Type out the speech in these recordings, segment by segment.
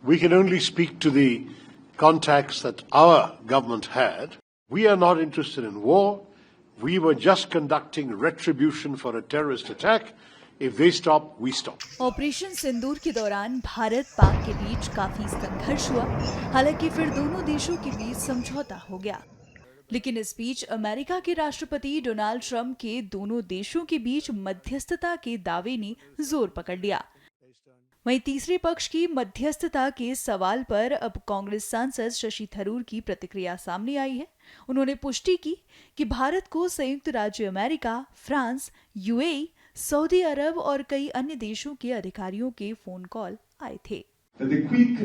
We can only speak to the contacts that our government had. We are not interested in war. We were just conducting retribution for a terrorist attack. If they stop, we stop. Operation Sindoor के दौरान भारत पाक के बीच काफी संघर्ष हुआ। हालांकि फिर दोनों देशों के बीच समझौता हो गया। लेकिन इस बीच अमेरिका के राष्ट्रपति डोनाल्ड ट्रंप के दोनों देशों के बीच मध्यस्थता के दावे ने जोर पकड़ लिया। वहीं तीसरे पक्ष की मध्यस्थता के सवाल पर अब कांग्रेस सांसद शशि थरूर की प्रतिक्रिया सामने आई है। उन्होंने पुष्टि की कि भारत को संयुक्त राज्य अमेरिका, फ्रांस, यूएई, सऊदी अरब और कई अन्य देशों के अधिकारियों के फोन कॉल आए थे। The quick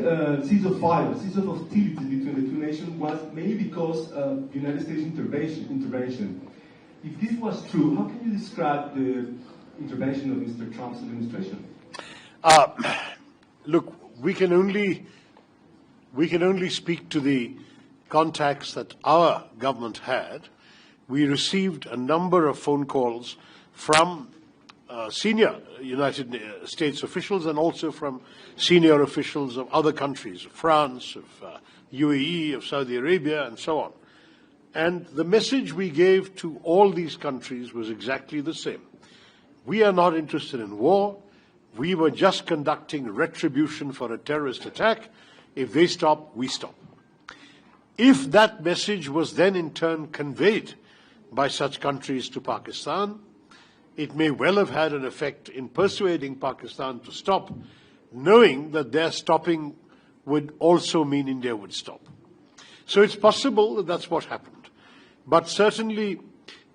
cease of hostilities between the two nations was mainly because of United States intervention. If this was true, how can you describe the intervention of Mr. Trump's administration? Look, we can only speak to the contacts that our government had. We received a number of phone calls from senior United States officials and also from senior officials of other countries, of France, of UAE, of Saudi Arabia, and so on. And the message we gave to all these countries was exactly the same. We are not interested in war. We were just conducting retribution for a terrorist attack. If they stop, we stop. If that message was then in turn conveyed by such countries to Pakistan, it may well have had an effect in persuading Pakistan to stop, knowing that their stopping would also mean India would stop. So it's possible that that's what happened. But certainly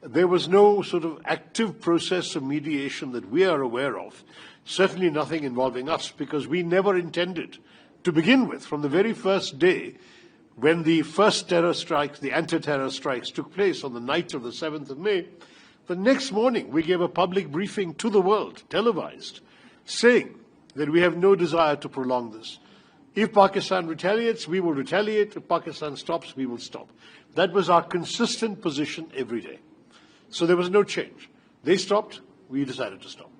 there was no sort of active process of mediation that we are aware of. Certainly nothing involving us, because we never intended to begin with, from the very first day when the first terror strikes, the anti-terror strikes took place on the night of the 7th of May, the next morning we gave a public briefing to the world, televised, saying that we have no desire to prolong this. If Pakistan retaliates, we will retaliate. If Pakistan stops, we will stop. That was our consistent position every day. So there was no change. They stopped, we decided to stop.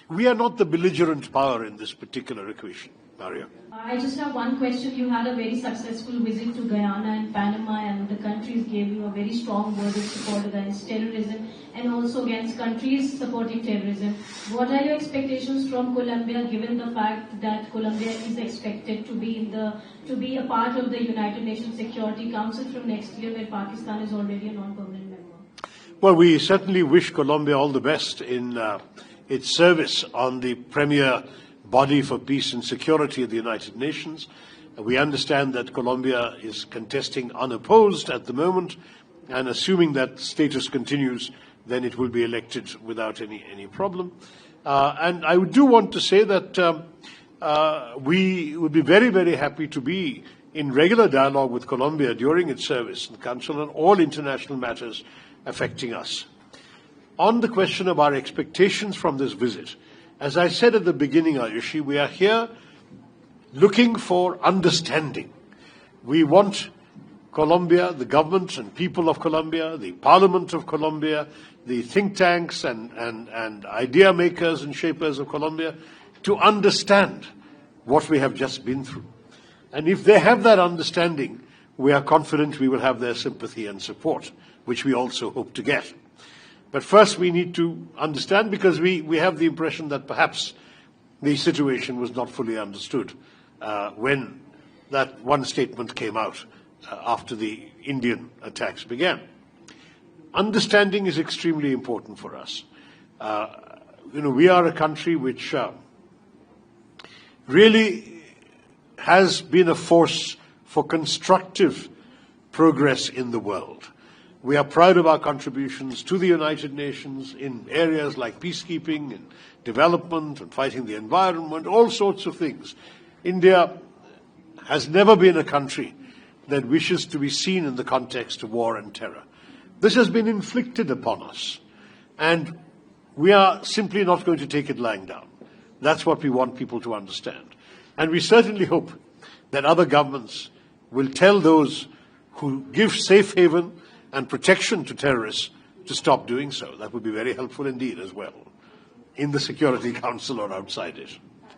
We are not the belligerent power in this particular equation, Maria. I just have one question. You had a very successful visit to Guyana and Panama, and the countries gave you a very strong word of support against terrorism and also against countries supporting terrorism. What are your expectations from Colombia, given the fact that Colombia is expected to be a part of the United Nations Security Council from next year, where Pakistan is already a non-permanent member? Well, we certainly wish Colombia all the best in its service on the premier body for peace and security of the United Nations. We understand that Colombia is contesting unopposed at the moment, and assuming that status continues, then it will be elected without any problem. And I do want to say that we would be very, very happy to be in regular dialogue with Colombia during its service in the Council on all international matters affecting us. On the question of our expectations from this visit, as I said at the beginning, Ayushi, we are here looking for understanding. We want Colombia, the government and people of Colombia, the Parliament of Colombia, the think tanks and idea makers and shapers of Colombia to understand what we have just been through. And if they have that understanding, we are confident we will have their sympathy and support, which we also hope to get. But first we need to understand, because we have the impression that perhaps the situation was not fully understood when that one statement came out after the Indian attacks began. Understanding is extremely important for us. We are a country which really has been a force for constructive progress in the world. We are proud of our contributions to the United Nations in areas like peacekeeping and development and fighting the environment, all sorts of things. India has never been a country that wishes to be seen in the context of war and terror. This has been inflicted upon us, and we are simply not going to take it lying down. That's what we want people to understand. And we certainly hope that other governments will tell those who give safe haven and protection to terrorists to stop doing so. That would be very helpful indeed as well, in the Security Council or outside it.